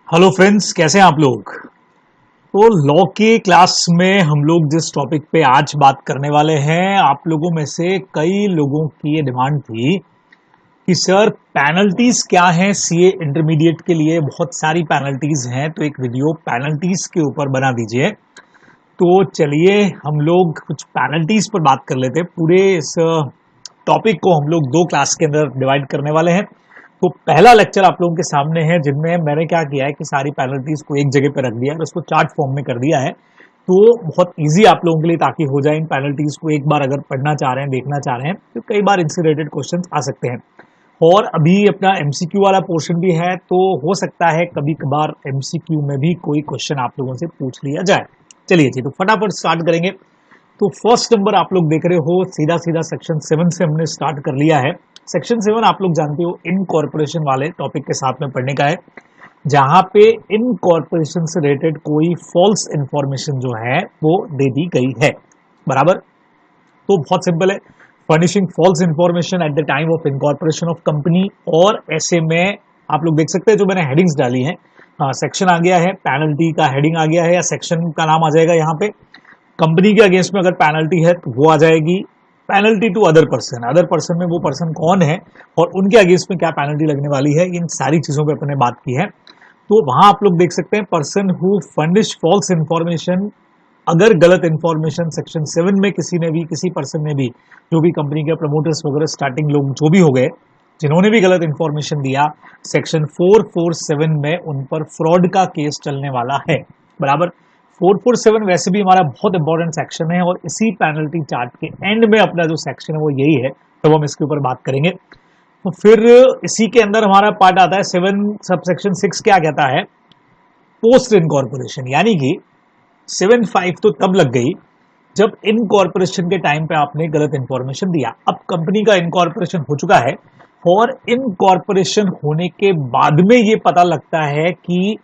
Hello friends, कैसे हैं आप लोग। तो लॉ के क्लास में हम लोग जिस टॉपिक पे आज बात करने वाले हैं, आप लोगों में से कई लोगों की ये डिमांड थी कि सर पेनल्टीज क्या हैं सीए इंटरमीडिएट के लिए। बहुत सारी पेनल्टीज हैं, तो एक वीडियो पेनल्टीज के ऊपर बना दीजिए। तो चलिए हम लोग कुछ पेनल्टीज पर बात कर लेते हैं। पूरे इस टॉपिक को हम लोग दो क्लास के अंदर डिवाइड करने वाले हैं। तो पहला लेक्चर आप लोगों के सामने है, जिनमें मैंने क्या किया है कि सारी पेनल्टीज को एक जगह पे रख दिया है और उसको चार्ट फॉर्म में कर दिया है। तो बहुत इजी आप लोगों के लिए, ताकि हो जाए इन पेनल्टीज को एक बार अगर पढ़ना चाह रहे हैं, देखना चाह रहे हैं, तो कई बार इनसे रिलेटेड क्वेश्चन आ सकते हैं। और अभी अपना एमसीक्यू वाला पोर्शन भी है, तो हो सकता है कभी कभार एमसीक्यू में भी कोई क्वेश्चन आप लोगों से पूछ लिया जाए। चलिए जी, तो फटाफट स्टार्ट करेंगे। तो फर्स्ट नंबर आप लोग देख रहे हो, सीधा सीधा सेक्शन 7 से हमने स्टार्ट कर लिया है। सेक्शन 7 आप लोग जानते हो इनकॉर्पोरेशन वाले टॉपिक के साथ में पढ़ने का है, जहां पे इनकॉर्पोरेशन से रिलेटेड कोई फॉल्स इंफॉर्मेशन जो है वो दे दी गई है। बराबर। तो बहुत सिंपल है, furnishing false information at the time of incorporation of company. और ऐसे में आप लोग देख सकते हैं जो मैंने हेडिंग्स डाली है, सेक्शन आ गया है, पेनल्टी का हेडिंग आ गया है या सेक्शन का नाम आ जाएगा। यहाँ पे कंपनी के अगेंस्ट में अगर पेनल्टी है तो वो आ जाएगी penalty to other person. Other person में वो पर्सन कौन है और उनके अगेंस्ट में क्या पेनल्टी लगने वाली है, इन सारी चीजों पे अपने बात की है। तो वहां आप लोग देख सकते हैं, person who furnish false information. अगर गलत इंफॉर्मेशन सेक्शन 7 में किसी ने भी, किसी पर्सन ने भी, जो भी कंपनी के प्रमोटर्स वगैरह स्टार्टिंग लोग जो भी हो गए, जिन्होंने भी गलत इंफॉर्मेशन दिया, सेक्शन 447 में उन पर फ्रॉड का केस चलने वाला है। बराबर। 447 वैसे भी हमारा बहुत इंपॉर्टेंट सेक्शन है और इसी पेनल्टी चार्ट के एंड में अपना जो सेक्शन है वो यही है, तो हम इसके ऊपर बात करेंगे। तो फिर इसी के अंदर हमारा पार्ट आता है 7 सब सेक्शन 6 क्या कहता है, पोस्ट इनकॉर्पोरेशन। यानी कि 7(5) तो तब लग गई जब इनकॉर्पोरेशन के टाइम पे आपने गलत इंफॉर्मेशन दिया। अब कंपनी का इनकॉर्पोरेशन हो चुका है और इनकॉर्पोरेशन होने के बाद में ये पता लगता है कि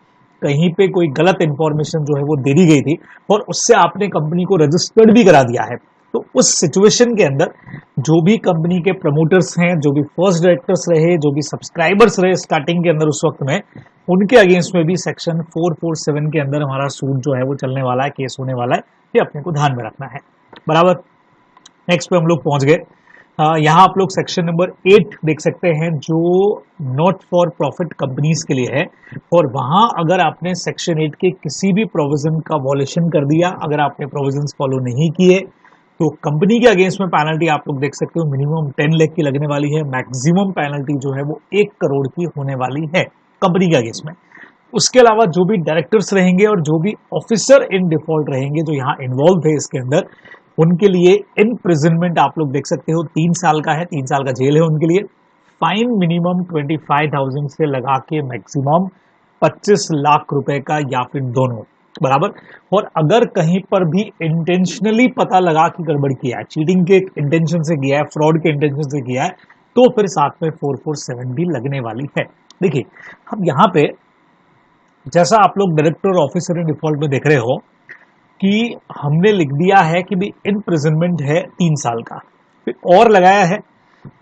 कहीं पे कोई गलत इंफॉर्मेशन जो है वो दे दी गई थी और उससे आपने कंपनी को रजिस्टर्ड भी करा दिया है। तो उस सिचुएशन के अंदर जो भी कंपनी के प्रमोटर्स हैं, जो भी फर्स्ट डायरेक्टर्स रहे, जो भी सब्सक्राइबर्स रहे स्टार्टिंग के अंदर उस वक्त में, उनके अगेंस्ट में भी सेक्शन 447 के अंदर हमारा सूट जो है वो चलने वाला है, केस होने वाला है। ये अपने को ध्यान में रखना है। बराबर। नेक्स्ट पे हम लोग पहुंच गए। यहाँ आप लोग सेक्शन नंबर 8 देख सकते हैं, जो नॉट फॉर प्रॉफिट कंपनीज के लिए है। और वहां अगर आपने सेक्शन 8 के किसी भी प्रोविजन का वॉलेशन कर दिया, अगर आपने प्रोविजन फॉलो नहीं किए, तो कंपनी के अगेंस्ट में पेनल्टी आप लोग देख सकते हो मिनिमम 10 लाख की लगने वाली है। मैक्सिमम पेनल्टी जो है वो 1 करोड़ की होने वाली है कंपनी के अगेंस्ट में। उसके अलावा जो भी डायरेक्टर्स रहेंगे और जो भी ऑफिसर इन डिफॉल्ट रहेंगे जो यहाँ इन्वॉल्व है इसके अंदर, उनके लिए इम्प्रिजनमेंट आप लोग देख सकते हो 3 साल का है, 3 साल का जेल है उनके लिए। फाइन मिनिमम 25,000 से लगा के मैक्सिमम 25 लाख रुपए का, या फिर दोनों। बराबर। और अगर कहीं पर भी इंटेंशनली पता लगा कि गड़बड़ किया है, चीटिंग के इंटेंशन से किया है, फ्रॉड के इंटेंशन से किया है, तो फिर साथ में 447 भी लगने वाली है। देखिए, अब यहाँ पे जैसा आप लोग डायरेक्टर और ऑफिसर इन डिफॉल्ट में देख रहे हो कि हमने लिख दिया है कि भी इम्प्रिजनमेंट है 3 साल का, फिर और लगाया है,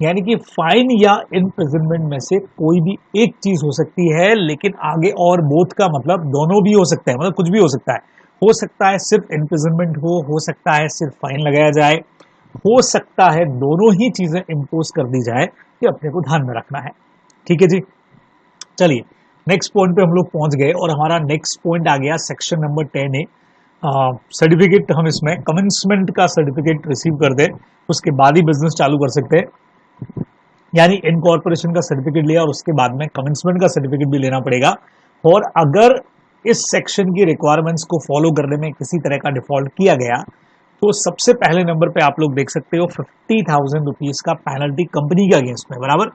यानी कि फाइन या इम्प्रिजनमेंट में से कोई भी एक चीज हो सकती है, लेकिन आगे और बोथ का मतलब दोनों भी हो सकता है, मतलब कुछ भी हो सकता है। हो सकता है सिर्फ इम्प्रिजनमेंट हो सकता है सिर्फ फाइन लगाया जाए, हो सकता है दोनों ही चीजें इम्पोज कर दी जाए। ये अपने को ध्यान में रखना है। ठीक है जी। चलिए नेक्स्ट पॉइंट पे हम लोग पहुंच गए और हमारा नेक्स्ट पॉइंट आ गया सेक्शन नंबर 10 ए। सर्टिफिकेट हम इसमें कमेंसमेंट का सर्टिफिकेट रिसीव कर दे, उसके बाद ही बिजनेस चालू कर सकते हैं। यानी इनकॉर्पोरेशन का सर्टिफिकेट लिया और उसके बाद में कमेंसमेंट का सर्टिफिकेट भी लेना पड़ेगा। और अगर इस सेक्शन की रिक्वायरमेंट्स को फॉलो करने में किसी तरह का डिफॉल्ट किया गया, तो सबसे पहले नंबर पे आप लोग देख सकते हो 50,000 रुपीज का पेनल्टी कंपनी के अगेंस्ट में। बराबर।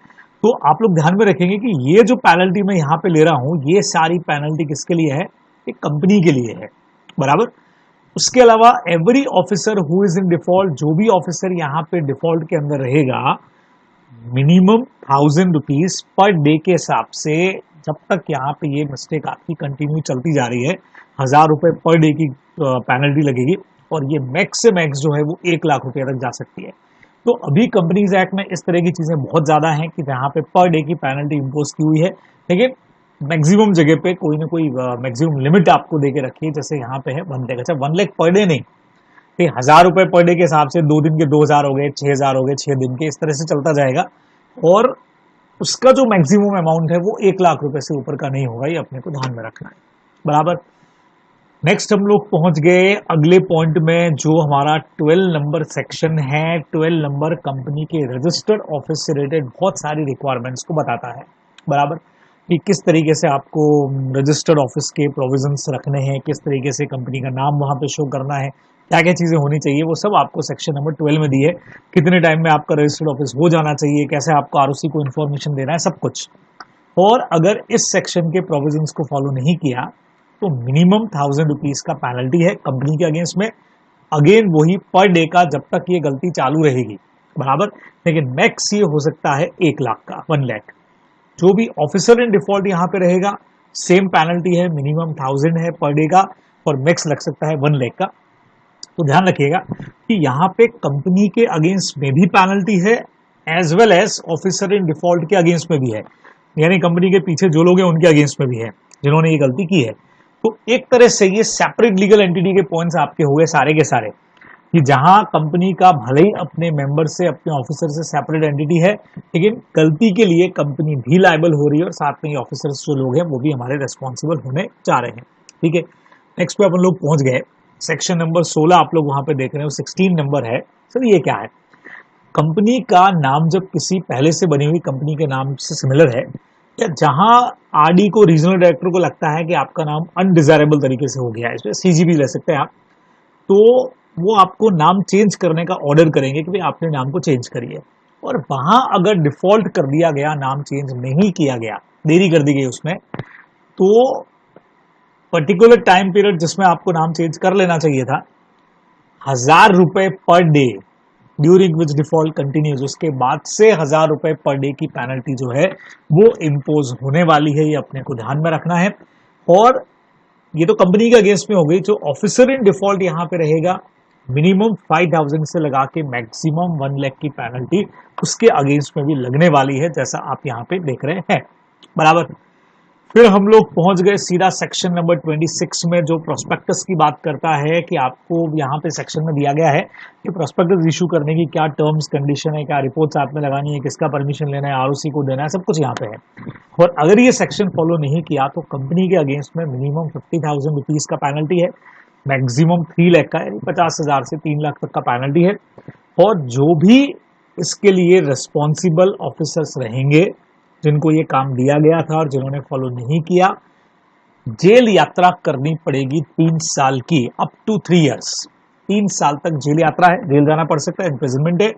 तो आप लोग ध्यान में रखेंगे कि ये जो पेनल्टी मैं यहाँ पे ले रहा हूं, ये सारी पेनल्टी किसके लिए है, ये कंपनी के लिए है। बराबर। उसके अलावा every officer who is in default, जो भी ऑफिसर यहाँ पे डिफॉल्ट के अंदर रहेगा, मिनिमम 1,000 रुपीज पर डे के हिसाब से, जब तक यहाँ पे ये मिस्टेक आपकी कंटिन्यू चलती जा रही है, 1,000 रुपए पर डे की पेनल्टी लगेगी। और ये मैक्स से मैक्स जो है वो 1 लाख रुपए तक जा सकती है। तो अभी कंपनीज एक्ट में इस तरह की चीजें बहुत ज्यादा हैं कि जहां पे पर डे की पेनल्टी इंपोज की हुई है। लेकिन मैक्सिमम जगह पे कोई ना कोई मैक्सिमम लिमिट आपको दे के रखी है, जैसे यहाँ पे है 1 लाख। अच्छा 1 लाख पर डे नहीं, ठीक, 1000 रुपए पर डे के हिसाब से 2 दिन के 2000 हो गए, 6000 हो गए 6 दिन के, इस तरह से चलता जाएगा। और उसका जो मैक्सिमम अमाउंट है वो 1 लाख रुपए से ऊपर का नहीं होगा, ये अपने को ध्यान में रखना है, बराबर। नेक्स्ट हम लोग पहुंच गए अगले पॉइंट में, जो हमारा 12 नंबर सेक्शन है। 12 नंबर कंपनी के रजिस्टर्ड ऑफिस से रिलेटेड बहुत सारी रिक्वायरमेंट्स को बताता है, बराबर, कि किस तरीके से आपको रजिस्टर्ड ऑफिस के प्रोविजंस रखने हैं, किस तरीके से कंपनी का नाम वहां पे शो करना है, क्या क्या चीजें होनी चाहिए, वो सब आपको सेक्शन नंबर 12 में दी है। कितने टाइम में आपका रजिस्टर्ड ऑफिस हो जाना चाहिए, कैसे आपको आरओसी को इन्फॉर्मेशन देना है, सब कुछ। और अगर इस सेक्शन के प्रोविजंस को फॉलो नहीं किया तो मिनिमम 1000 रुपीज का पेनल्टी है कंपनी के अगेंस्ट में। अगेन वही पर डे का, जब तक ये गलती चालू रहेगी, बराबर। लेकिन मैक्स ये हो सकता है 1 लाख का, 1 लाख। जो भी ऑफिसर इन डिफॉल्ट यहाँ पे रहेगा, सेम पेनल्टी है, मिनिमम 1000 है पर डे का, और मैक्स लग सकता है 1 लाख का। तो ध्यान रखिएगा कि यहाँ पे कंपनी के अगेंस्ट में भी पेनल्टी है, as well as officer in default के अगेंस्ट में भी है, यानी कंपनी के पीछे जो लोग हैं उनके अगेंस्ट में भी है जिन्होंने ये गलती की है। तो एक तरह से ये सेपरेट लीगल एंटिटी के पॉइंट्स आपके हुए सारे के सारे, कि जहां कंपनी का भले ही अपने मेंबर से, अपने ऑफिसर से सेपरेट एंटिटी है, लेकिन गलती के लिए कंपनी भी लायबल हो रही है, और साथ में ये ऑफिसर्स जो लोग हैं वो भी हमारे रेस्पॉन्सिबल होने जा रहे हैं, ठीक है। नेक्स्ट पे अपन लोग पहुंच गए, सेक्शन नंबर 16 आप लोग वहां पे देख रहे हो, 16 नंबर है। सर ये क्या है? कंपनी का नाम जब किसी पहले से बनी हुई कंपनी के नाम से सिमिलर है, या जहां आरडी को, रीजनल डायरेक्टर को लगता है कि आपका नाम अनडिजायरेबल तरीके से हो गया है, इसमें सीजीबी ले सकते हैं आप, तो वो आपको नाम चेंज करने का ऑर्डर करेंगे कि भाई आपने नाम को चेंज करिए। और वहां अगर डिफॉल्ट कर दिया गया, नाम चेंज नहीं किया गया, देरी कर दी गई उसमें, तो पर्टिकुलर टाइम पीरियड जिसमें आपको नाम चेंज कर लेना चाहिए था, 1000 रुपए per day during which default continues, उसके बाद से 1000 रुपए पर डे की पेनल्टी जो है वो इम्पोज होने वाली है, ये अपने को ध्यान में रखना है। और ये तो कंपनी के अगेंस्ट में हो गई। जो ऑफिसर इन डिफॉल्ट यहां पे रहेगा, मिनिमम 5000 से लगा के मैक्सिमम 1 लाख की पेनल्टी उसके अगेंस्ट में भी लगने वाली है, जैसा आप यहाँ पे देख रहे हैं, बराबर। फिर हम लोग पहुंच गए सीधा सेक्शन नंबर 26 में, जो प्रोस्पेक्टस की बात करता है कि आपको यहाँ पे सेक्शन में दिया गया है कि प्रोस्पेक्टस इशू करने की क्या टर्म्स कंडीशन है, क्या रिपोर्ट साथ में लगानी है, किसका परमिशन लेना है, आरओसी को देना है, सब कुछ यहाँ पे है। और अगर ये सेक्शन फॉलो नहीं किया तो कंपनी के अगेंस्ट में मिनिमम 50,000 रुपीज का पेनल्टी है, मैक्सिमम 3 लाख का, यानी 50,000 से 3 लाख तक का पेनल्टी है। और जो भी इसके लिए रिस्पॉन्सिबल ऑफिसर्स रहेंगे, जिनको ये काम दिया गया था और जिन्होंने फॉलो नहीं किया, जेल यात्रा करनी पड़ेगी 3 साल की, अप टू 3 इयर्स। 3 साल तक जेल यात्रा है, जेल जाना पड़ सकता है, इम्प्रिजनमेंट है।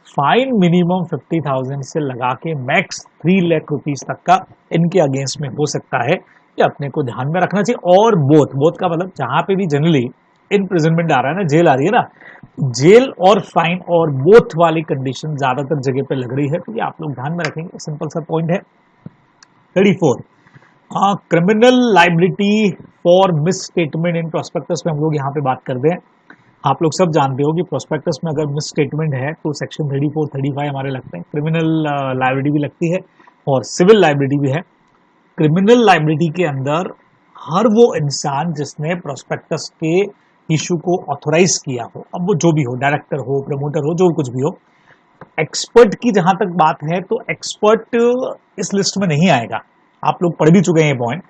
फाइन मिनिमम 50,000 से लगा के मैक्स 3 लाख रुपीज तक का इनके अगेंस्ट में हो सकता है, ये अपने को ध्यान में रखना चाहिए। और बोथ का मतलब जहां पे भी जनरली इम्प्रिजनमेंट आ रहा है ना, जेल आ रही है ना, जेल और फाइन और बोथ वाली कंडीशन ज्यादातर जगह पे लग रही है, तो ये आप लोग ध्यान में रखेंगे, सिंपल सा पॉइंट है। 34, criminal liability for miss statement in prospectus में हम लोग यहाँ पे बात करते हैं। आप लोग सब जानते हो कि प्रोस्पेक्टस में अगर मिस स्टेटमेंट है तो सेक्शन 34, 35 हमारे लगते हैं, क्रिमिनल लाइबिलिटी भी लगती है और सिविल लाइबिलिटी भी है। क्रिमिनल लाइबिलिटी के अंदर हर वो इंसान जिसने प्रोस्पेक्टस के इशू को ऑथोराइज किया हो, अब वो जो भी हो, डायरेक्टर हो, प्रमोटर हो, जो कुछ भी हो। एक्सपर्ट की जहां तक बात है तो एक्सपर्ट इस लिस्ट में नहीं आएगा, आप लोग पढ़ भी चुके हैं ये पॉइंट,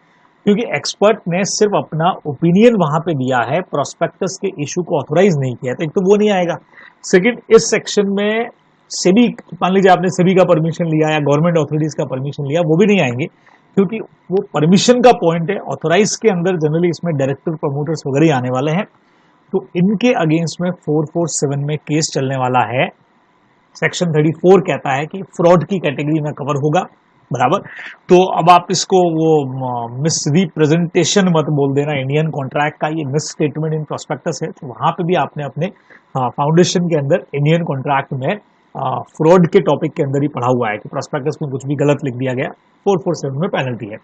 क्योंकि एक्सपर्ट ने सिर्फ अपना ओपिनियन वहां पे दिया है, प्रोस्पेक्टस के इशू को ऑथोराइज नहीं किया, तो एक तो वो नहीं आएगा। सेकंड, इस सेक्शन में सेबी, मान लीजिए आपने सेबी का परमिशन लिया या गवर्नमेंट अथॉरिटीज का परमिशन लिया, वो भी नहीं आएंगे, क्योंकि वो परमिशन का पॉइंट है। ऑथोराइज के अंदर जनरली इसमें डायरेक्टर, प्रमोटर्स वगैरह आने वाले हैं, तो इनके अगेंस्ट में 447 में केस चलने वाला है। सेक्शन 34 कहता है कि फ्रॉड की कैटेगरी में कवर होगा, बराबर। तो अब आप इसको वो मिस रिप्रेजेंटेशन मत बोल देना, इंडियन कॉन्ट्रैक्ट का ये मिस स्टेटमेंट इन प्रोस्पेक्टस है, तो वहां पे भी आपने अपने फाउंडेशन के अंदर इंडियन कॉन्ट्रैक्ट में फ्रॉड के टॉपिक के अंदर ही पढ़ा हुआ है कि प्रोस्पेक्टस में कुछ भी गलत लिख दिया गया, 447 में पेनल्टी है।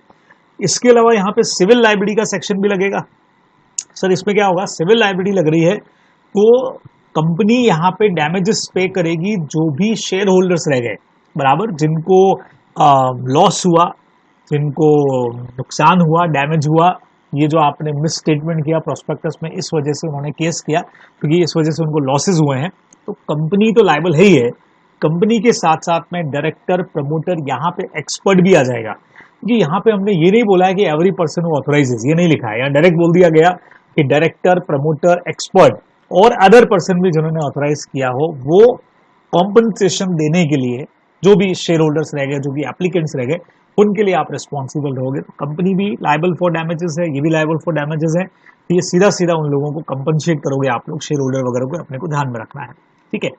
इसके अलावा यहाँ पे सिविल लाइबिलिटी का सेक्शन भी लगेगा। सर इसमें क्या होगा? सिविल लाइबिलिटी लग रही है तो कंपनी यहाँ पे डैमेजेस पे करेगी जो भी शेयर होल्डर्स रह गए, बराबर, जिनको लॉस हुआ जिनको नुकसान हुआ, डैमेज हुआ, ये जो आपने मिस स्टेटमेंट किया प्रोस्पेक्टस में, इस वजह से उन्होंने केस किया क्योंकि इस वजह से उनको लॉसेस हुए हैं, तो कंपनी तो लायबल है ही है। कंपनी के साथ साथ में डायरेक्टर, प्रमोटर, यहाँ पे एक्सपर्ट भी आ जाएगा। कि यहाँ पे हमने ये नहीं बोला है कि एवरी पर्सन हु ऑथराइजेस, ये नहीं लिखा है, यहाँ डायरेक्ट बोल दिया गया कि डायरेक्टर, प्रमोटर, एक्सपर्ट और अदर पर्सन भी जिन्होंने ऑथराइज किया हो, वो कॉम्पनसेशन देने के लिए, जो भी शेयर होल्डर्स रह गए, जो भी एप्लीकेंट्स रह गए, उनके लिए आप रिस्पॉन्सिबल रहोगे। तो कंपनी भी लायबल फॉर डैमेजेस है, ये भी लायबल फॉर डैमेजेस है। तो ये सीधा सीधा उन लोगों को कंपनसेट करोगे आप लोग, शेयर होल्डर वगैरह को, अपने को ध्यान में रखना है। ठीक है,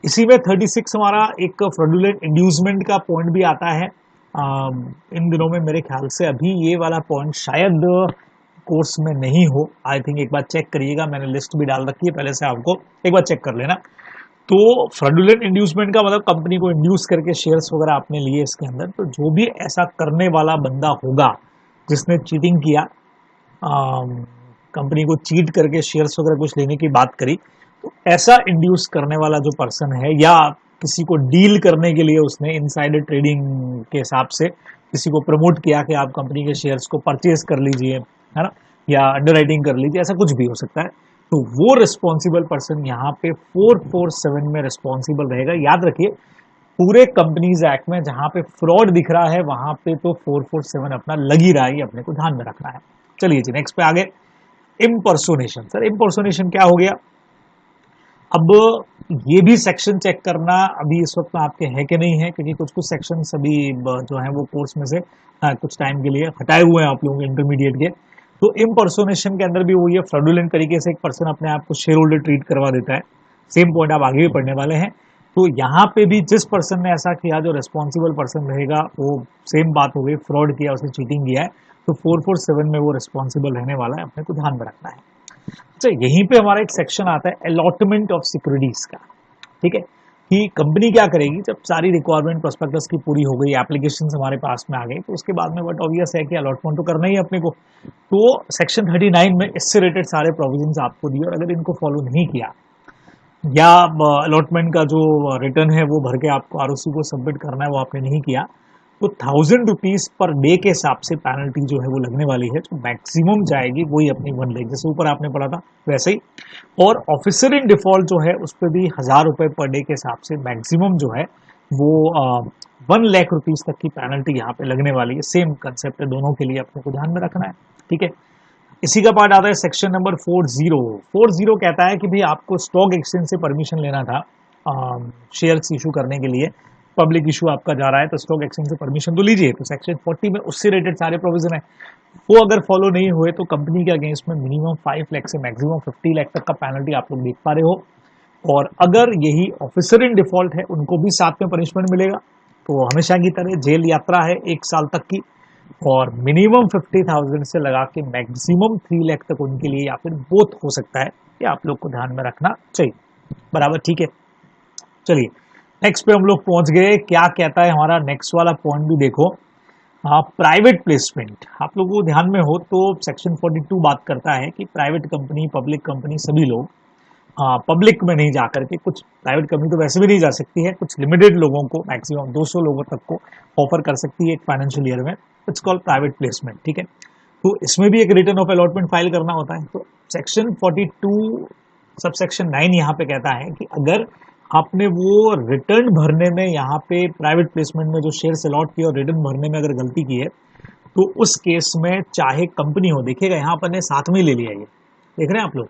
इसी में 36 हमारा एक फ्रॉडुलेंट इंड्यूसमेंट का पॉइंट भी आता है। इन दिनों में मेरे ख्याल से अभी ये वाला पॉइंट शायद कोर्स में नहीं हो, आई थिंक एक बार चेक करिएगा, मैंने लिस्ट भी डाल रखी है पहले से, आपको एक बार चेक कर लेना। तो फ्रॉडुलेंट इंड्यूसमेंट का मतलब कंपनी को इंड्यूस करके शेयर्स वगैरह आपने लिए इसके अंदर, तो जो भी ऐसा करने वाला बंदा होगा जिसने चीटिंग किया, कंपनी को चीट करके शेयर्स वगैरह कुछ लेने की बात करी, तो ऐसा इंड्यूस करने वाला जो पर्सन है, या किसी को डील करने के लिए उसने इनसाइडर ट्रेडिंग के हिसाब से किसी को प्रमोट किया कि आप कंपनी के शेयर्स को परचेज कर लीजिए, है ना, या अंडरराइटिंग कर लीजिए, ऐसा कुछ भी हो सकता है, तो वो रिस्पॉन्सिबल पर्सन यहाँ पे 447 में रिस्पॉन्सिबल रहेगा। याद रखिए, पूरे कंपनीज एक्ट में जहां पे फ्रॉड दिख रहा है वहां पे तो 447 अपना लग ही रहा है, ये अपने को ध्यान में रखना है। चलिए जी, नेक्स्ट पे आगे। इम्पर्सोनेशन। सर इम्पर्सोनेशन क्या हो गया? अब ये भी सेक्शन चेक करना अभी इस वक्त में आपके है कि नहीं है, क्योंकि कुछ कुछ सेक्शन अभी जो है वो कोर्स में से कुछ टाइम के लिए हटाए हुए हैं आप लोगों के इंटरमीडिएट के। तो इम्पर्सोनेशन के अंदर भी वो ये फ्रॉडुलेंट तरीके से एक पर्सन अपने आप को शेयर होल्डर ट्रीट करवा देता है। सेम पॉइंट आप आगे भी पढ़ने वाले हैं। तो यहाँ पे भी जिस पर्सन ने ऐसा किया, जो रिस्पॉन्सिबल पर्सन रहेगा, वो सेम बात हो गई, फ्रॉड किया, उसने चीटिंग किया है, तो 447 में वो रिस्पॉन्सिबल रहने वाला है, अपने को ध्यान में रखना है। अच्छा, यहीं पे हमारा एक सेक्शन आता है अलॉटमेंट ऑफ सिक्योरिटीज का। ठीक है, कि कंपनी क्या करेगी जब सारी रिक्वायरमेंट प्रोस्पेक्टस की पूरी हो गई, एप्लीकेशन हमारे पास में आ गए, तो उसके बाद में बट ऑब्वियस है कि अलॉटमेंट तो करना ही है अपने को। तो सेक्शन 39 में इससे रिलेटेड सारे प्रोविजंस आपको दिए, और अगर इनको फॉलो नहीं किया, या अलॉटमेंट का जो रिटर्न है वो भर के आपको आरओसी को सबमिट करना है, वो आपने नहीं किया, तो 1000 रुपीज पर डे के हिसाब से पेनल्टी जो है वो लगने वाली है। जो मैक्सिमम जाएगी वही अपनी 1 लाख, जैसे ऊपर आपने पढ़ा था वैसे ही। और ऑफिसर इन डिफॉल्ट जो है उस पर भी 1000 रुपए पर डे के हिसाब से मैक्सिमम जो है वो 1 लाख रुपीज तक की पेनल्टी यहाँ पे लगने वाली है। सेम कंसेप्ट है दोनों के लिए, अपने को ध्यान में रखना है। ठीक है, इसी का पार्ट आता है सेक्शन नंबर 40 कहता है कि भाई आपको स्टॉक एक्सचेंज से परमिशन लेना था शेयर्स इशू करने के लिए, पब्लिक इशू आपका जा रहा है, तो स्टॉक एक्सचेंज से परमिशन तो लीजिए। तो सेक्शन 40 में उससे रिलेटेड सारे प्रोविजन है, वो अगर फॉलो नहीं हुए तो कंपनी के अगेंस्ट में मिनिमम 5 लाख से मैक्सिमम 50 लाख तक का पेनल्टी आप लोग देख पा रहे हो। और अगर यही ऑफिसर इन डिफॉल्ट है, उनको भी साथ में पनिशमेंट मिलेगा। तो हमेशा की तरह जेल यात्रा है 1 साल तक की, और मिनिमम 50,000 से लगा के मैक्सिमम 3 लाख तक उनके लिए, या फिर बोथ हो सकता है, ये आप लोग को ध्यान में रखना चाहिए। बराबर, ठीक है। चलिए नेक्स्ट पे हम लोग पहुंच गए। क्या कहता है हमारा नेक्स्ट वाला पॉइंट भी देखो, प्राइवेट प्लेसमेंट। आप लोगों को ध्यान में हो तो सेक्शन 42 बात करता है कि प्राइवेट कंपनी, पब्लिक कंपनी, सभी लोग पब्लिक में नहीं जा करके, कुछ प्राइवेट कंपनी तो वैसे भी नहीं जा सकती है, कुछ लिमिटेड लोगों को, मैक्सिमम 200 लोगों तक को ऑफर कर सकती है एक फाइनेंशियल ईयर में। It's called private placement. ठीक है, तो इसमें भी एक रिटर्न ऑफ अलॉटमेंट फाइल करना होता है। तो सेक्शन 42 सब सेक्शन 9 यहाँ पे कहता है कि अगर आपने वो रिटर्न भरने में, यहाँ पे प्राइवेट प्लेसमेंट में जो शेयर अलॉट किए और रिटर्न भरने में अगर गलती की है, तो उस केस में चाहे कंपनी हो, देखिएगा यहाँ पर ने साथ में ले लिया, ये देख रहे हैं आप लोग,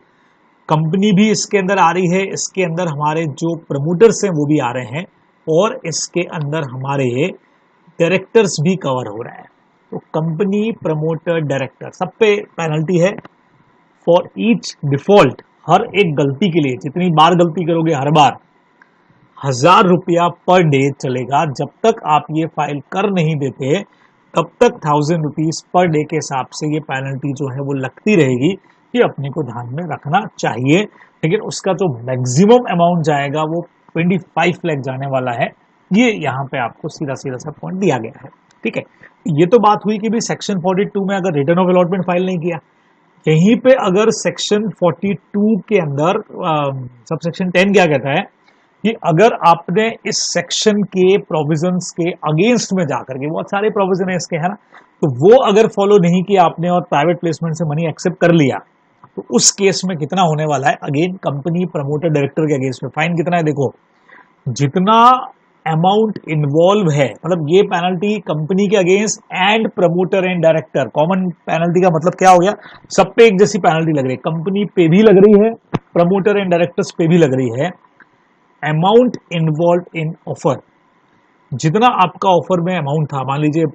कंपनी भी इसके अंदर आ रही है, इसके अंदर हमारे जो प्रमोटर्स हैं वो भी आ रहे हैं, और इसके अंदर हमारे डायरेक्टर्स भी कवर हो रहा है। तो कंपनी, प्रमोटर, डायरेक्टर, सब पे पेनल्टी है फॉर ईच डिफॉल्ट। हर एक गलती के लिए, जितनी बार गलती करोगे हर बार 1000 रुपया पर डे चलेगा। जब तक आप ये फाइल कर नहीं देते तब तक 1000 रुपीज पर डे के हिसाब से ये पेनल्टी जो है वो लगती रहेगी। ये अपने को ध्यान में रखना चाहिए। लेकिन उसका जो मैक्सिमम अमाउंट जाएगा वो 25 लाख जाने वाला है। ये यहाँ पे आपको सीधा सीधा सा पॉइंट दिया गया है। ठीक है, ये तो बात हुई कि भी सेक्शन 42 में अगर रिटर्न ऑफ अलॉटमेंट फाइल नहीं किया, यहीं पे अगर सेक्शन 42 के अंदर सब सेक्शन 10 क्या कहता है कि अगर आपने इस सेक्शन के प्रोविजंस के अगेंस्ट में जाकर के, बहुत सारे प्रोविजन है इसके, है ना, तो वो अगर फॉलो नहीं किया आपने और प्राइवेट प्लेसमेंट से मनी एक्सेप्ट कर लिया, तो उस केस में कितना होने वाला है, अगेन कंपनी प्रमोटर डायरेक्टर के अगेंस्ट में फाइन कितना है, देखो जितना अमाउंट इन्वॉल्व है, मतलब ये पेनल्टी कंपनी के against and promoter and director, common penalty का मतलब क्या हो गया, सब पे एक जैसी पेनल्टी लग रही है, कंपनी पे भी लग रही है, प्रमोटर एंड डायरेक्टर्स पे भी लग रही है। अमाउंट इन्वॉल्व इन ऑफर, जितना आपका ऑफर में अमाउंट था, मान लीजिए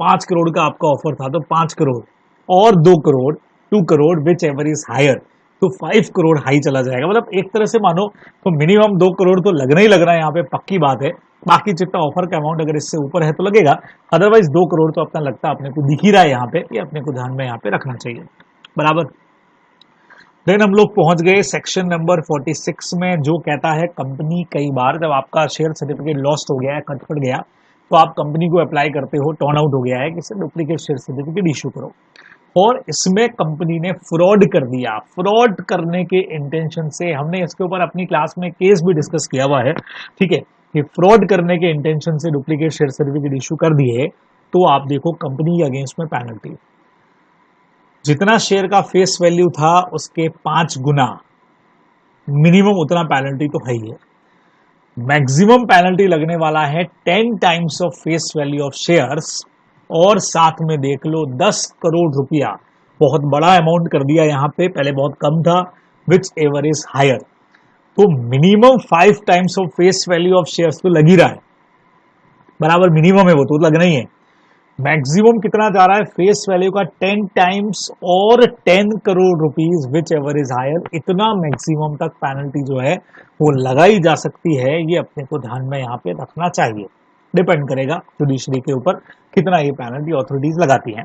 5 करोड़ का आपका ऑफर था, तो 5 करोड़ और 2 crore, 2 crore whichever is higher, तो 5 करोड़ हाई चला जाएगा। मतलब एक तरह से मानो तो मिनिमम 2 करोड़ तो लगना ही लगना है, यहाँ पे पक्की बात है। बाकी जितना ऑफर का अमाउंट अगर इससे ऊपर है तो लगेगा, अदरवाइज 2 करोड़ तो अपना लगता है, अपने को दिख ही रहा है यहाँ पे, ये अपने को ध्यान में यहाँ पे रखना चाहिए, बराबर। देन हम लोग पहुंच गए सेक्शन नंबर 46 में, जो कहता है कंपनी कई बार जब आपका शेयर सर्टिफिकेट लॉस्ट हो गया है, कट गया, तो आप कंपनी को अप्लाई करते हो, टर्न आउट हो गया है, कि डुप्लीकेट शेयर सर्टिफिकेट इशू करो, और इसमें कंपनी ने फ्रॉड कर दिया। फ्रॉड करने के इंटेंशन से, हमने इसके ऊपर अपनी क्लास में केस भी डिस्कस किया हुआ है, ठीक है, कि फ्रॉड करने के इंटेंशन से डुप्लीकेट शेयर सर्टिफिकेट इशू कर दिए, तो आप देखो कंपनी के अगेंस्ट में पेनल्टी, जितना शेयर का फेस वैल्यू था उसके 5 गुना, मिनिमम उतना पेनल्टी तो है ही है। मैक्सिमम पेनल्टी लगने वाला है 10 times of face value of shares, और साथ में देख लो 10 करोड़ रुपया, बहुत बड़ा अमाउंट कर दिया यहाँ पे, पहले बहुत कम था, विच एवर इज हायर, तो minimum 5 times of face value of shares तो लग ही रहा है, बराबर, मिनिमम है वो तो लगना ही है। मैक्सिमम कितना जा रहा है, फेस वैल्यू का 10 टाइम्स और 10 crore rupees whichever is higher, इतना मैक्सिमम तक पेनल्टी जो है वो लगाई जा सकती है, ये अपने को ध्यान में यहाँ पे रखना चाहिए। डिपेंड करेगा जुडिशरी के ऊपर कितना ये पेनल्टी अथॉरिटीज लगाती हैं।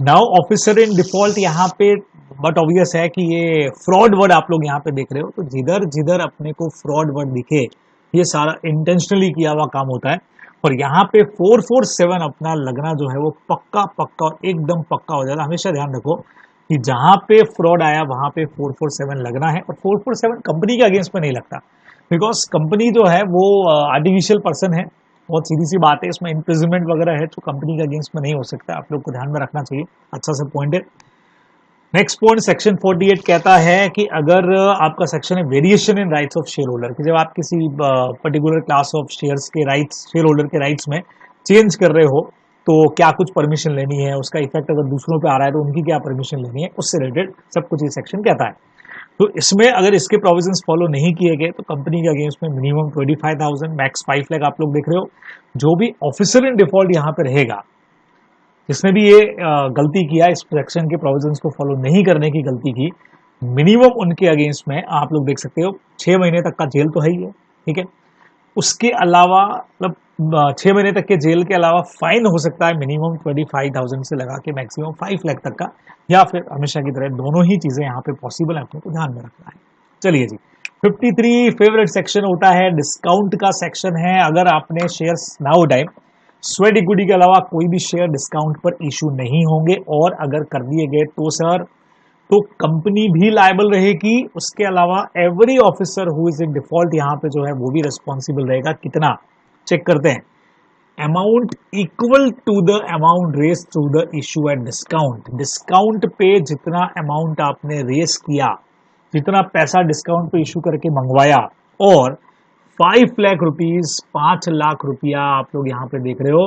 नाउ ऑफिसर इन डिफॉल्ट, यहाँ पे बट ऑब्वियस है कि ये फ्रॉड वर्ड आप लोग यहाँ पे देख रहे हो, तो जिधर जिधर अपने को फ्रॉड वर्ड दिखे, ये सारा इंटेंशनली किया हुआ काम होता है, और यहाँ पे 447 अपना लगना जो है वो पक्का पक्का और एकदम पक्का हो जाएगा। हमेशा ध्यान रखो कि जहां पे फ्रॉड आया वहां पे 447 लगना है, और 447 कंपनी के अगेंस्ट में नहीं लगता, बिकॉज कंपनी जो है वो आर्टिफिशियल पर्सन है, बहुत सीधी सी बात है, इसमें इम्प्रिजनमेंट वगैरह है, तो कंपनी के अगेंस्ट में नहीं हो सकता, आप लोग को ध्यान में रखना चाहिए, अच्छा सा पॉइंट है। नेक्स्ट पॉइंट सेक्शन 48 कहता है कि अगर आपका सेक्शन है variation in rights of share holder, कि जब आप किसी पर्टिकुलर क्लास ऑफ शेयर्स के राइट्स, शेयर होल्डर के राइट्स में चेंज कर रहे हो, तो क्या कुछ परमिशन लेनी है, उसका इफेक्ट अगर दूसरों पे आ रहा है तो उनकी क्या परमिशन लेनी है, उससे रिलेटेड सब कुछ ये सेक्शन कहता है। तो इसमें अगर इसके प्रोविजंस फॉलो नहीं किए गए तो कंपनी के अगेंस्ट में मिनिमम 25,000, मैक्स 5 लाख, आप लोग देख रहे हो। जो भी ऑफिसर इन डिफॉल्ट यहाँ पे रहेगा, जिसने भी ये गलती किया, इस सेक्शन के प्रोविजंस को फॉलो नहीं करने की गलती की, मिनिमम उनके अगेंस्ट में आप लोग देख सकते हो 6 महीने तक का जेल तो है ही है, ठीक है, उसके अलावा मतलब 6 महीने तक के जेल के अलावा फाइन हो सकता है मिनिमम 25,000 से लगा के मैक्सिमम 5 लाख तक का, या फिर हमेशा की तरह दोनों ही चीजें यहाँ पे पॉसिबल है, अपने को ध्यान में रखना है। चलिए जी, 53 फेवरेट सेक्शन होता है, डिस्काउंट का सेक्शन है। अगर आपने shares now time sweat equity के अलावा कोई भी शेयर डिस्काउंट पर इशू नहीं होंगे, और अगर कर दिए गए तो सर, तो कंपनी भी लायबल रहेगी, उसके अलावा every officer who is in default यहाँ पे जो है वो भी रिस्पॉन्सिबल रहेगा। कितना, चेक करते हैं, amount equal to the amount raised through the issue at discount, discount पे जितना अमाउंट आपने रेस किया, जितना पैसा डिस्काउंट पे इशू करके मंगवाया, और 5 लाख रुपीज, 5 लाख रुपया आप लोग यहाँ पे देख रहे हो,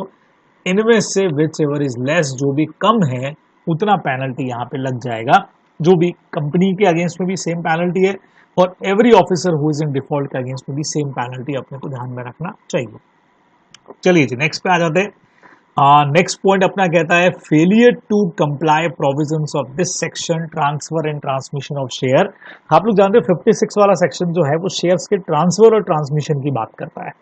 इनमें से विच एवर इज लेस, जो भी कम है उतना पेनल्टी यहाँ पे लग जाएगा, जो भी कंपनी के अगेंस्ट में भी सेम पेनल्टी है, और every officer who is in default के अगेंस्ट में भी सेम पेनल्टी अपने को ध्यान में रखना चाहिए। चलिए जी, नेक्स्ट पे आ जाते हैं। नेक्स्ट पॉइंट अपना कहता है failure to comply provisions of this section, transfer and transmission of share. आप लोग जानते हैं 56 वाला सेक्शन जो है वो शेयर्स के ट्रांसफर और ट्रांसमिशन की बात करता है।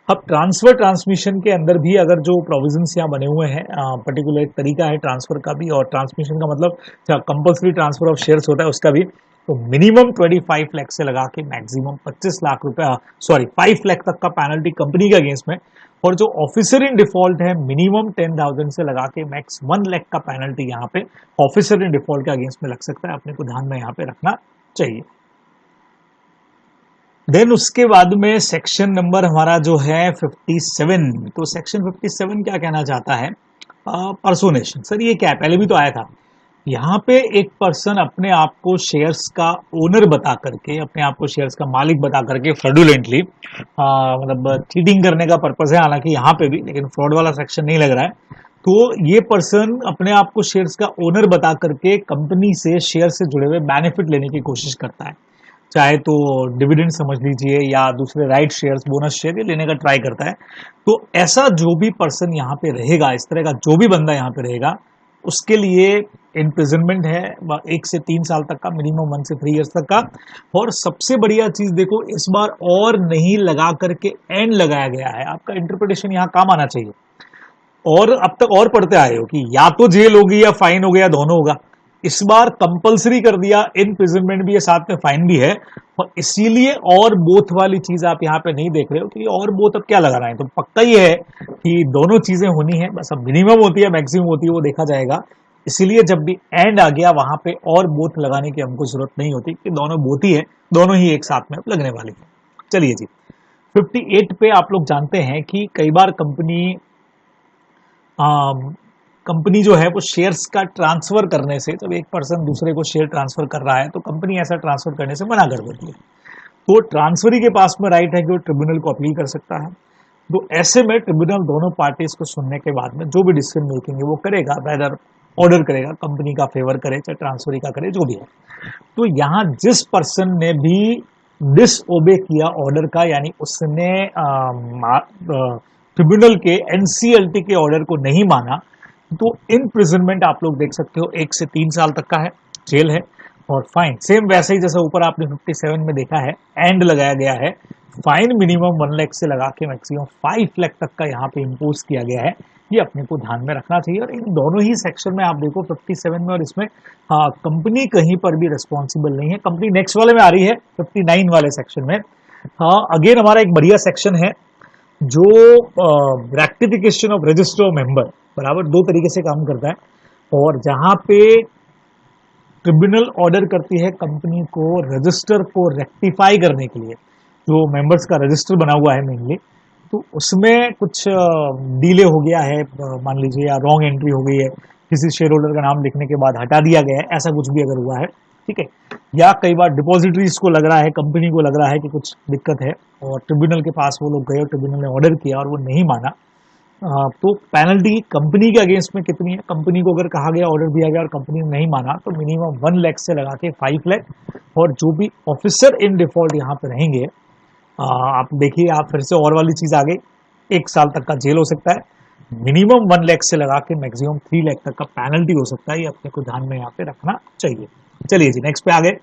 अब ट्रांसफर ट्रांसमिशन के अंदर भी अगर जो प्रोविजंस यहाँ बने हुए हैं, पर्टिकुलर एक तरीका है ट्रांसफर का भी, और ट्रांसमिशन का मतलब कंपल्सरी ट्रांसफर ऑफ शेयर्स होता है उसका भी, तो मिनिमम 25 लाख से लगा के मैक्सिमम 25 लाख रुपया, सॉरी 5 लाख तक का पेनल्टी कंपनी के अगेंस्ट में, और जो ऑफिसर इन डिफॉल्ट है मिनिमम 10,000 से लगा के मैक्स 1 लाख का पेनल्टी यहाँ पे ऑफिसर इन डिफॉल्ट के अगेंस्ट में लग सकता है, अपने को ध्यान में यहाँ पे रखना चाहिए। देन उसके बाद में सेक्शन नंबर हमारा जो है 57। तो सेक्शन 57 क्या कहना चाहता है? पर्सोनेशन। सर ये क्या है? पहले भी तो आया था। यहाँ पे एक पर्सन अपने आप को शेयर्स का ओनर बता करके, अपने आप को शेयर्स का मालिक बता करके फ्रॉडुलेंटली, मतलब चीटिंग करने का पर्पज है हालांकि यहाँ पे भी, लेकिन फ्रॉड वाला सेक्शन नहीं लग रहा है। तो ये पर्सन अपने आप को शेयर्स का ओनर बता करके कंपनी से शेयर से जुड़े हुए बेनिफिट लेने की कोशिश करता है, चाहे तो डिविडेंड समझ लीजिए या दूसरे राइट शेयर्स, बोनस शेयर ये लेने का ट्राई करता है। तो ऐसा जो भी पर्सन यहाँ पे रहेगा, इस तरह का जो भी बंदा यहाँ पे रहेगा, उसके लिए इम्प्रिजनमेंट है 1 से 3 साल तक का, मिनिमम 1 से 3 इयर्स तक का। और सबसे बढ़िया चीज देखो, इस बार और नहीं लगा करके एंड लगाया गया है। आपका इंटरप्रिटेशन यहाँ काम आना चाहिए। और अब तक और पढ़ते आए हो कि या तो जेल होगी या फाइन हो गया, दोनों होगा। इस बार कंपलसरी कर दिया, इम्प्रिजनमेंट भी है, साथ में फाइन भी है। और इसीलिए और बोथ वाली चीज आप यहाँ पे नहीं देख रहे हो कि और बोथ अब क्या लगा रहा है। तो पक्का ही है कि दोनों चीजें होनी है, बस अब मिनिमम होती है मैक्सिमम होती है वो देखा जाएगा। इसीलिए जब भी एंड आ गया वहां पे और बोथ लगाने की हमको जरूरत नहीं होती कि दोनों बोथ ही है, दोनों ही एक साथ में लगने वाली है। चलिए जी, 58 पे आप लोग जानते हैं कि कई बार कंपनी जो है वो शेयर्स का ट्रांसफर करने से, जब एक पर्सन दूसरे को शेयर ट्रांसफर कर रहा है तो कंपनी ऐसा ट्रांसफर करने से मना कर देती है। तो ट्रांसफरी के पास में राइट है कि वो ट्रिब्यूनल को अपील कर सकता है। तो ऐसे में ट्रिब्यूनल दोनों पार्टीज को सुनने के बाद में जो भी डिसीजन मेकिंग है वो करेगा, वेदर ऑर्डर करेगा, कंपनी का फेवर करे चाहे ट्रांसफरी का करे, जो भी है। तो यहाँ जिस पर्सन ने भी डिसओबे किया ऑर्डर का, यानी उसने ट्रिब्यूनल के एनसीएलटी के ऑर्डर को नहीं माना, तो इम्प्रिजनमेंट आप लोग देख सकते हो 1 से 3 साल तक का है, जेल है, और फाइन सेम वैसे ही जैसे ऊपर आपने 57 में देखा है, एंड लगाया गया है। फाइन मिनिमम 1 लाख से लगा के मैक्सिमम 5 लाख तक का यहाँ पे इम्पोज किया गया है। ये अपने को ध्यान में रखना चाहिए। और इन दोनों ही सेक्शन में आप देखो 57 में और इसमें, कंपनी कहीं पर भी रिस्पॉन्सिबल नहीं है। कंपनी नेक्स्ट वाले में आ रही है 59 वाले सेक्शन में। अगेन हमारा एक बढ़िया सेक्शन है जो rectification of register of member, बराबर 2 तरीके से काम करता है। और जहां पे ट्रिब्यूनल ऑर्डर करती है कंपनी को रजिस्टर को रेक्टिफाई करने के लिए, जो मेंबर्स का रजिस्टर बना हुआ है मेनली, तो उसमें कुछ डिले हो गया है मान लीजिए, या रॉन्ग एंट्री हो गई है, किसी शेयर होल्डर का नाम लिखने के बाद हटा दिया गया है, ऐसा कुछ भी अगर हुआ है, ठीक है, या कई बार डिपॉजिटरीज को लग रहा है, कंपनी को लग रहा है कि कुछ दिक्कत है और ट्रिब्यूनल के पास वो लोग गए और ट्रिब्यूनल ने ऑर्डर किया और वो नहीं माना, तो पेनल्टी कंपनी के अगेंस्ट में कितनी है? कंपनी को अगर कहा गया, ऑर्डर दिया गया और कंपनी ने नहीं माना, तो मिनिमम 1 लाख से लगा के 5 लाख। और जो भी ऑफिसर इन डिफॉल्ट यहाँ पे रहेंगे, आप देखिए, आप फिर से और वाली चीज आ गई, 1 साल तक का जेल हो सकता है, मिनिमम 1 लाख से लगा के मैक्सिमम 3 लाख तक का पेनल्टी हो सकता है। ये अपने को ध्यान में यहाँ पे रखना चाहिए। चलिए जी, नेक्स्ट पे आ गए।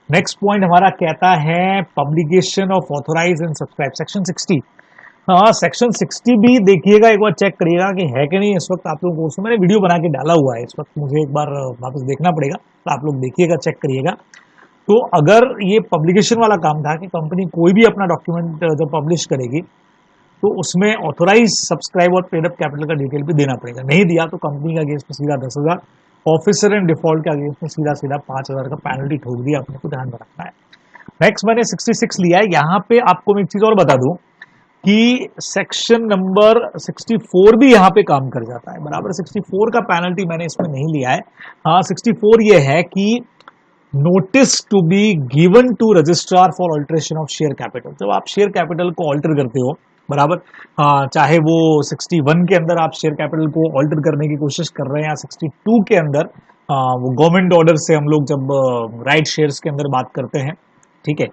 नेक्स्ट पॉइंट हमारा कहता है publication of authorise and subscribe, section 60। हाँ, सेक्शन 60 भी देखिएगा, एक बार चेक करिएगा कि है कि नहीं। इस वक्त आप लोगों को उसमें मैंने वीडियो बना के डाला हुआ है, इस वक्त मुझे एक बार वापस देखना पड़ेगा, तो आप लोग देखिएगा, चेक करिएगा। तो अगर ये पब्लिकेशन वाला काम था कि कंपनी कोई भी अपना डॉक्यूमेंट जब पब्लिश करेगी तो उसमें ऑथोराइज, सब्सक्राइब और पेड अप कैपिटल का डिटेल भी देना पड़ेगा। नहीं दिया तो कंपनी का अगेंस्ट में सीधा 10,000, ऑफिसर एंड डिफॉल्ट के अगेंस्ट में सीधा 5,000 का पेनल्टी ठोक दिया, अपने को ध्यान में रखना है। नेक्स्ट मैंने 66 लिया है। यहाँ पे आपको मैं एक चीज और बता दूं कि सेक्शन नंबर 64 भी यहाँ पे काम कर जाता है, बराबर। 64 का पेनल्टी मैंने इसमें नहीं लिया है। हाँ, 64 ये है कि notice to be given to registrar for alteration of share capital. जब आप शेयर कैपिटल को ऑल्टर करते हो, बराबर, चाहे वो 61 के अंदर आप शेयर कैपिटल को ऑल्टर करने की कोशिश कर रहे हैं या 62 के अंदर वो गवर्नमेंट ऑर्डर से हम लोग जब राइट शेयर्स के अंदर बात करते हैं, ठीक है,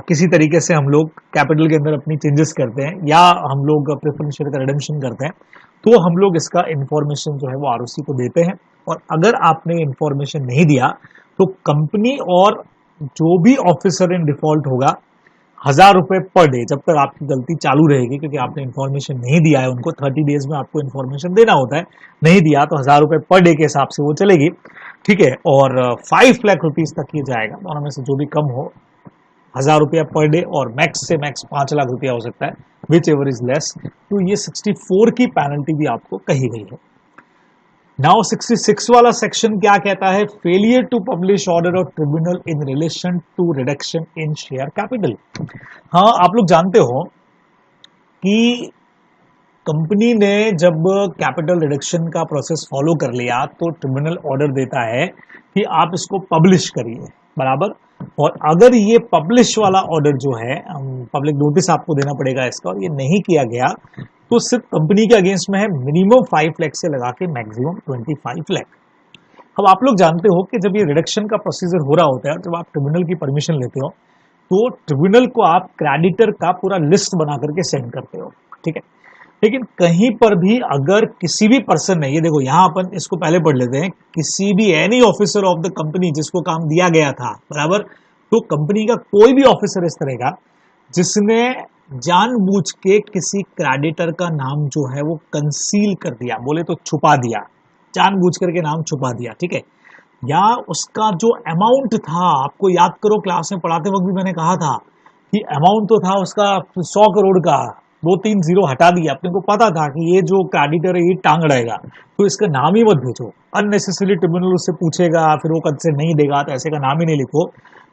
किसी तरीके से हम लोग कैपिटल के अंदर अपनी चेंजेस करते हैं या हम लोग प्रेफरेंस शेयर का रिडेम्पशन करते हैं, तो हम लोग इसका इंफॉर्मेशन जो है वो आरओसी को देते हैं। और अगर आपने इंफॉर्मेशन नहीं दिया तो कंपनी और जो भी ऑफिसर इन डिफॉल्ट होगा, 1,000 रुपए पर डे, जब तक आपकी गलती चालू रहेगी, क्योंकि आपने इन्फॉर्मेशन नहीं दिया है उनको, 30 डेज में आपको इन्फॉर्मेशन देना होता है, नहीं दिया तो 1,000 रुपए पर डे के हिसाब से वो चलेगी, ठीक है। और 5 लाख रुपीज तक ये जाएगा, दोनों में से जो भी कम हो, 1,000 रुपया पर डे और मैक्स से मैक्स 5 लाख रुपया हो सकता है, विच एवर इज लेस। तो ये 64 की पेनल्टी भी आपको कही गई है। नाउ 66 वाला सेक्शन क्या कहता है? Failure to publish order of tribunal in relation to reduction in share capital. हाँ, आप लोग जानते हो कि कंपनी ने जब कैपिटल रिडक्शन का प्रोसेस फॉलो कर लिया तो ट्रिब्यूनल ऑर्डर देता है कि आप इसको पब्लिश करिए, बराबर। और अगर ये पब्लिश वाला ऑर्डर जो है, पब्लिक नोटिस आपको देना पड़ेगा इसका, और ये नहीं किया गया तो सिर्फ कंपनी के अगेंस्ट में है मिनिमम 5 लाख से लगा के मैक्सिमम 25 लाख। अब आप लोग जानते हो कि जब ये रिडक्शन का प्रोसीजर हो रहा होता है, जब आप ट्रिब्यूनल की परमिशन लेते हो तो ट्रिब्यूनल को आप क्रेडिटर का पूरा लिस्ट बना करके सेंड करते हो, ठीक है। लेकिन कहीं पर भी अगर किसी भी पर्सन ने, ये देखो यहां अपन इसको पहले पढ़ लेते हैं, किसी भी any officer of the company जिसको काम दिया गया था, बराबर, तो कंपनी का कोई भी ऑफिसर इस तरह का जिसने जानबूझ के किसी क्रेडिटर का नाम जो है वो कंसील कर दिया, बोले तो छुपा दिया, जानबूझ करके नाम छुपा दिया, ठीक है, या उसका जो अमाउंट था, आपको याद करो क्लास में पढ़ाते वक्त भी मैंने कहा था कि अमाउंट तो था उसका 100 करोड़ का, 2-3 जीरो हटा दिया, अपने को पता था कि ये जो क्रेडिटर है ये टांग रहेगा, तो इसका नाम ही मत भेजो। अननेसेसरी ट्रिब्यूनल उससे पूछेगा, फिर वो कद से नहीं देगा, तो ऐसे का नाम ही नहीं लिखो।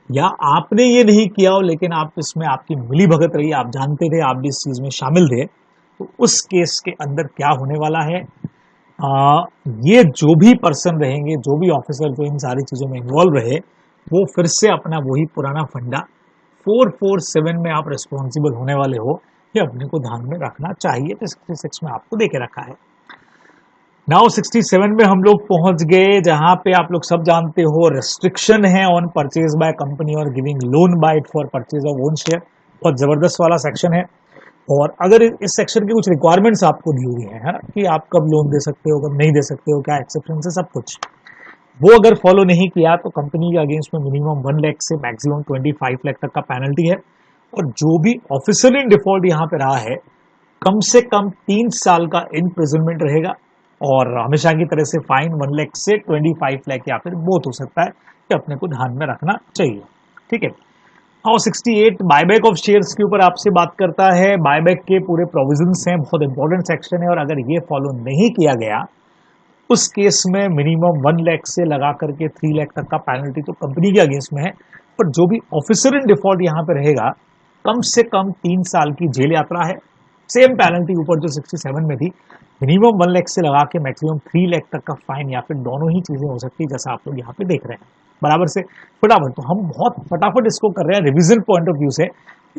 या आपने ये नहीं किया हो लेकिन आप इसमें आपकी मिली भगत रही, आप जानते थे, आप भी इस चीज में शामिल थे, तो उस केस के अंदर क्या होने वाला है, ये जो भी पर्सन रहेंगे, जो भी ऑफिसर जो इन सारी चीजों में इन्वॉल्व रहे, वो फिर से अपना वही पुराना फंडा 447 में आप रिस्पॉन्सिबल होने वाले हो, ये अपने को ध्यान में रखना चाहिए। तो 66 में आपको देके रखा है। नाउ 67 में हम लोग पहुंच गए जहां पे आप लोग सब जानते हो रेस्ट्रिक्शन है ऑन परचेज बाय कंपनी और giving loan by it for purchase of own share. बहुत जबरदस्त वाला सेक्शन है। और अगर इस सेक्शन की कुछ रिक्वायरमेंट्स आपको दी हुई है कि आप कब लोन दे सकते हो, कब नहीं दे सकते हो, क्या एक्सेप्टेंस है, सब कुछ, वो अगर फॉलो नहीं किया तो कंपनी के अगेंस्ट में मिनिमम 1 लाख से मैक्सिमम 25 लाख तक का पेनल्टी है। और जो भी ऑफिसर इन डिफॉल्ट यहाँ पे रहा है, कम से कम 3 साल का इम्प्रिजनमेंट रहेगा, और हमेशा की तरह से फाइन 1 लाख से 25 लाख या फिर बोथ हो सकता है, कि अपने को ध्यान में रखना चाहिए, ठीक है। और 68 बायबैक ऑफ शेयर्स के ऊपर आपसे बात करता है। बायबैक के पूरे प्रोविजंस हैं, बहुत इंपॉर्टेंट सेक्शन है, और अगर ये फॉलो नहीं किया गया उस केस में मिनिमम 1 लाख से लगा करके 3 लाख तक का पेनल्टी तो कंपनी के अगेंस्ट में है। पर जो भी ऑफिसर इन डिफॉल्ट यहाँ पे रहेगा, कम से कम 3 साल की जेल यात्रा है। सेम पेनल्टी ऊपर जो 67 में थी, मिनिमम 1 लाख से लगा के मैक्सिमम 3 लाख तक का फाइन, या फिर दोनों ही चीजें हो सकती है, जैसा आप लोग यहाँ पे देख रहे हैं, बराबर से। फटाफट, तो हम बहुत फटाफट इसको कर रहे हैं रिवीजन पॉइंट ऑफ व्यू से।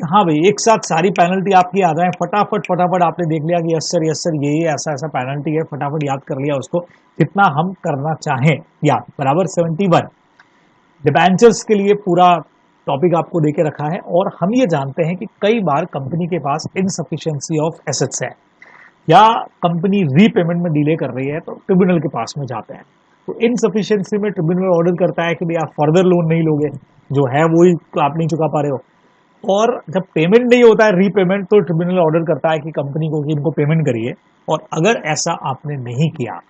हाँ भाई, एक साथ सारी पेनल्टी आपकी आ जाए, फटाफट फटाफट आपने देख लिया कि यस सर ये ऐसा ऐसा पेनल्टी है, फटाफट याद कर लिया उसको, जितना हम करना चाहें याद, बराबर। 71 डिबेंचर्स के लिए पूरा टॉपिक आपको देके रखा है। और हम ये जानते हैं कि कई बार कंपनी के पास इनसफिशिएंसी ऑफ एसेट्स है, या कंपनी रीपेमेंट में डिले कर रही है, तो ट्रिब्यूनल के पास में जाते हैं। तो इनसफिशिएंसी में ट्रिब्यूनल ऑर्डर करता है कि भाई आप फर्दर लोन नहीं लोगे, जो है वही आप नहीं चुका पा रहे हो। और जब पेमेंट नहीं होता है, रीपेमेंट, तो ट्रिब्यूनल ऑर्डर करता है कि कंपनी को कि इनको पेमेंट करिए। और अगर ऐसा आपने नहीं किया,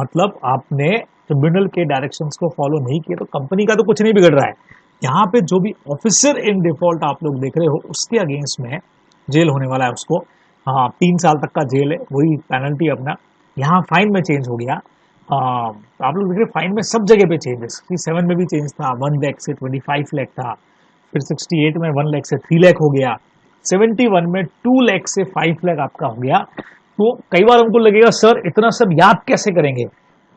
मतलब आपने ट्रिब्यूनल के डायरेक्शंस को फॉलो नहीं किया, तो कंपनी का तो कुछ नहीं बिगड़ रहा है। यहाँ पे जो भी ऑफिसर इन डिफॉल्ट आप लोग देख रहे हो, उसके अगेंस्ट में जेल होने वाला है उसको। हाँ, 3 साल तक का जेल है, वही पेनल्टी अपना। यहाँ फाइन में चेंज हो गया। आप लोग देख रहे फाइन में सब जगह पे चेंज है। 67 में भी चेंज था, 1 लाख से 25 लाख था, फिर 68 में 1 लाख से 3 लाख हो गया, 71 में 2 लाख से 5 लाख आपका हो गया। तो कई बार हमको लगेगा सर इतना सब याद कैसे करेंगे।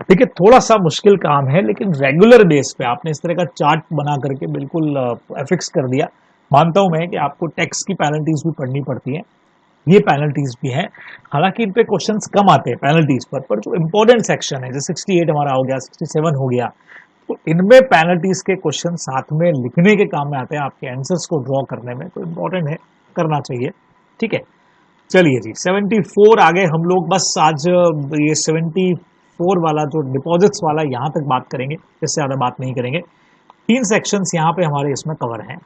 देखिए, थोड़ा सा मुश्किल काम है, लेकिन रेगुलर बेस पे आपने इस तरह का चार्ट बना करके बिल्कुल एफिक्स कर दिया। मानता हूं मैं कि आपको टैक्स की पेनल्टीज भी पढ़नी पड़ती है, ये पेनल्टीज भी हैं। हालांकि इन पे क्वेश्चंस कम आते हैं पेनल्टीज पर जो इंपॉर्टेंट सेक्शन है, जैसे 68 हमारा हो गया, 67 हो गया, तो इनमें पेनल्टीज के क्वेश्चन साथ में लिखने के काम में आते हैं, आपके आंसर्स को ड्रॉ करने में, तो इंपॉर्टेंट है, करना चाहिए, ठीक है। चलिए जी, 74 आगे हम लोग बस आज ये 74 वाला जो डिपॉजिट्स वाला यहां तक बात करेंगे, इससे ज्यादा बात नहीं करेंगे। 3 सेक्शंस यहाँ पे हमारे इसमें कवर हैं,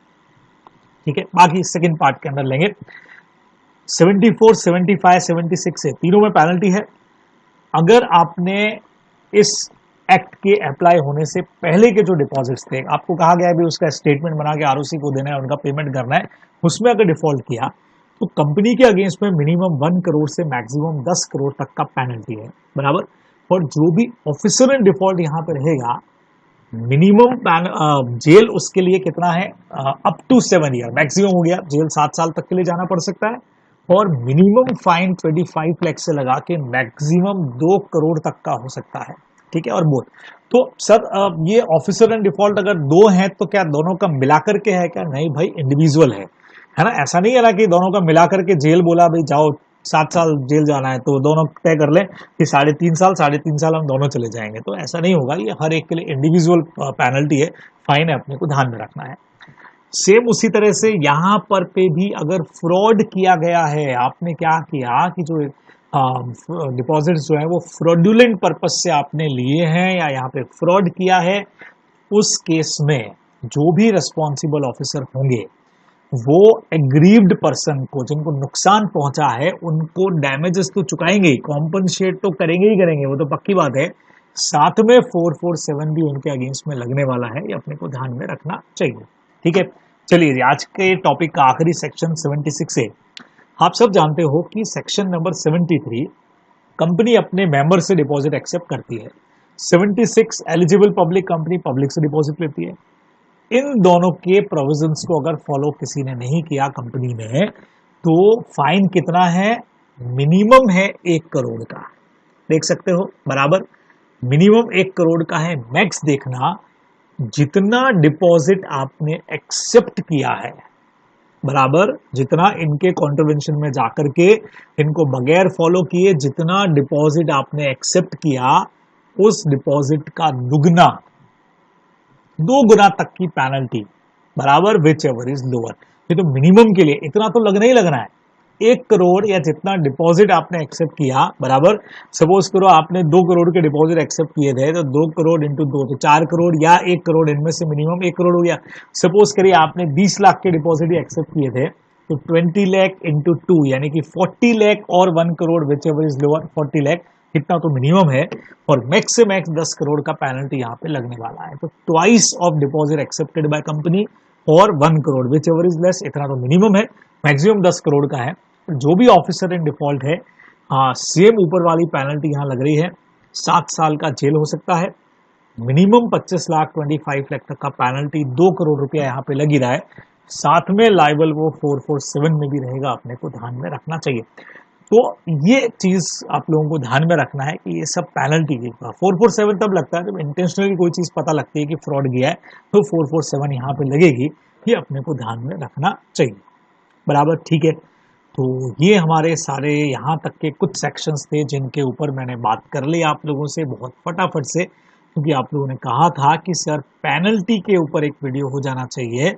ठीक है, बाकी सेकंड पार्ट के अंदर लेंगे। 74, 75, 76 है, तीनों में पेनल्टी है। अगर आपने इस एक्ट के अप्लाई होने से पहले के जो डिपॉजिट्स थे, आपको कहा गया है भी उसका स्टेटमेंट बना के आरओसी को देना है, उनका पेमेंट करना है, उसमें अगर डिफॉल्ट किया तो कंपनी के अगेंस्ट में मिनिमम 1 करोड़ से मैक्सिमम 10 करोड़ तक का पेनल्टी है, बराबर। और जो भी ऑफिसर इन डिफॉल्ट यहाँ पे रहेगा, मिनिमम जेल उसके लिए कितना है, अप टू 7 ईयर, मैक्सिमम हो गया जेल 7 साल तक के लिए जाना पड़ सकता है, और मिनिमम फाइन 25 लाख से लगा के मैक्सिमम 2 करोड़ तक का हो सकता है। ठीक है, और बोल तो सर ये ऑफिसर एंड डिफॉल्ट अगर दो हैं तो क्या दोनों का मिलाकर के है क्या? नहीं भाई, इंडिविजुअल है ना। ऐसा नहीं है ना कि दोनों का मिलाकर के जेल बोला भाई जाओ 7 साल जेल जाना है तो दोनों तय कर ले कि 3.5 साल हम दोनों चले जाएंगे, तो ऐसा नहीं होगा। ये हर एक के लिए इंडिविजुअल पेनल्टी है, फाइन है, अपने को ध्यान में रखना है। सेम उसी तरह से यहां पर पे भी अगर फ्रॉड किया गया है, आपने क्या किया कि जो डिपॉजिट जो है वो फ्रॉडुलेंट पर्पज से आपने लिए हैं या यहाँ पे फ्रॉड किया है, उस केस में जो भी रिस्पॉन्सिबल ऑफिसर होंगे वो एग्रीव्ड पर्सन को, जिनको नुकसान पहुंचा है, उनको डैमेजेस तो चुकाएंगे, कॉम्पनसेट तो करेंगे ही करेंगे, वो तो पक्की बात है। साथ में 447 भी उनके अगेंस्ट में लगने वाला है, ये अपने को ध्यान में रखना चाहिए। ठीक है, चलिए आज के टॉपिक का आखिरी सेक्शन 76 है। आप सब जानते हो कि सेक्शन नंबर 73 कंपनी अपने मेंबर से डिपॉजिट एक्सेप्ट करती है, 76 एलिजिबल पब्लिक कंपनी पब्लिक से डिपॉजिट लेती है। इन दोनों के प्रोविजंस को अगर फॉलो किसी ने नहीं किया कंपनी ने, तो फाइन कितना है? मिनिमम है 1 करोड़ का, देख सकते हो बराबर, मिनिमम 1 करोड़ का है। मैक्स देखना, जितना डिपॉजिट आपने एक्सेप्ट किया है बराबर, जितना इनके कॉन्ट्रीब्यूशन में जाकर के इनको बगैर फॉलो किए जितना डिपॉजिट आपने एक्सेप्ट किया, उस डिपॉजिट का दुगना, 2 गुना तक की पेनल्टी बराबर, विच एवर इज लोअर। ये तो मिनिमम के लिए इतना तो लगना ही लगना है। 1 करोड़ या जितना डिपॉजिट आपने एक्सेप्ट किया बराबर, सपोज करो आपने 2 करोड़ के डिपॉजिट एक्सेप्ट किए थे, तो 2 करोड़ इंटू 2 तो 4 करोड़ या 1 करोड़, इनमें से मिनिमम 1 करोड़ हो गया। सपोज करिए आपने 20 लाख के डिपॉजिट ही एक्सेप्ट किए थे, तो 20 लाख इंटू 2 यानी कि 40 लाख और 1 crore, whichever is lower, 40 lakh इतना तो मिनिमम है, और मैक्स से मैक्स 10 करोड़ का पेनल्टी यहाँ पे लगने वाला है। तो twice of deposit accepted by company और 1 crore, whichever is less, इतना तो मिनिमम है, मैक्सिमम 10 करोड़ का है। जो भी ऑफिसर इन डिफॉल्ट है, सेम ऊपर वाली पेनल्टी यहाँ लग रही है, 7 साल का जेल हो सकता है, मिनिमम 25 लाख 25 लाख तक का पेनल्टी, 2 करोड़ रुपया यहाँ पे लग ही रहा है, साथ में लाइबल वो 447 में भी रहेगा, अपने को ध्यान में रखना चाहिए। तो ये चीज आप लोगों को ध्यान में रखना है कि ये सब पेनल्टी की 447 तब लगता है जब इंटेंशनली कोई चीज पता लगती है कि फ्रॉड किया है, तो 447 यहाँ पे लगेगी, ये अपने को ध्यान में रखना चाहिए बराबर। ठीक है, तो ये हमारे सारे यहाँ तक के कुछ सेक्शंस थे जिनके ऊपर मैंने बात कर ली आप लोगों से बहुत फटाफट से, क्योंकि आप लोगों ने कहा था कि सर पेनल्टी के ऊपर एक वीडियो हो जाना चाहिए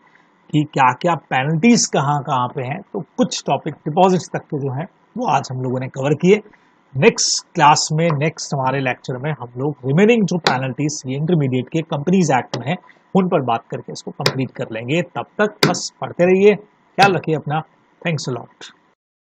कि क्या क्या पेनल्टीज कहाँ कहाँ पे हैं। तो कुछ टॉपिक डिपॉजिट्स तक के जो हैं वो आज हम लोगों ने कवर किए। नेक्स्ट क्लास में, नेक्स्ट हमारे लेक्चर में हम लोग रिमेनिंग जो पेनल्टीज ये इंटरमीडिएट के कंपनीज एक्ट में है उन पर बात करके इसको कंप्लीट कर लेंगे। तब तक बस पढ़ते रहिए, ख्याल रखिए अपना। Thanks a lot.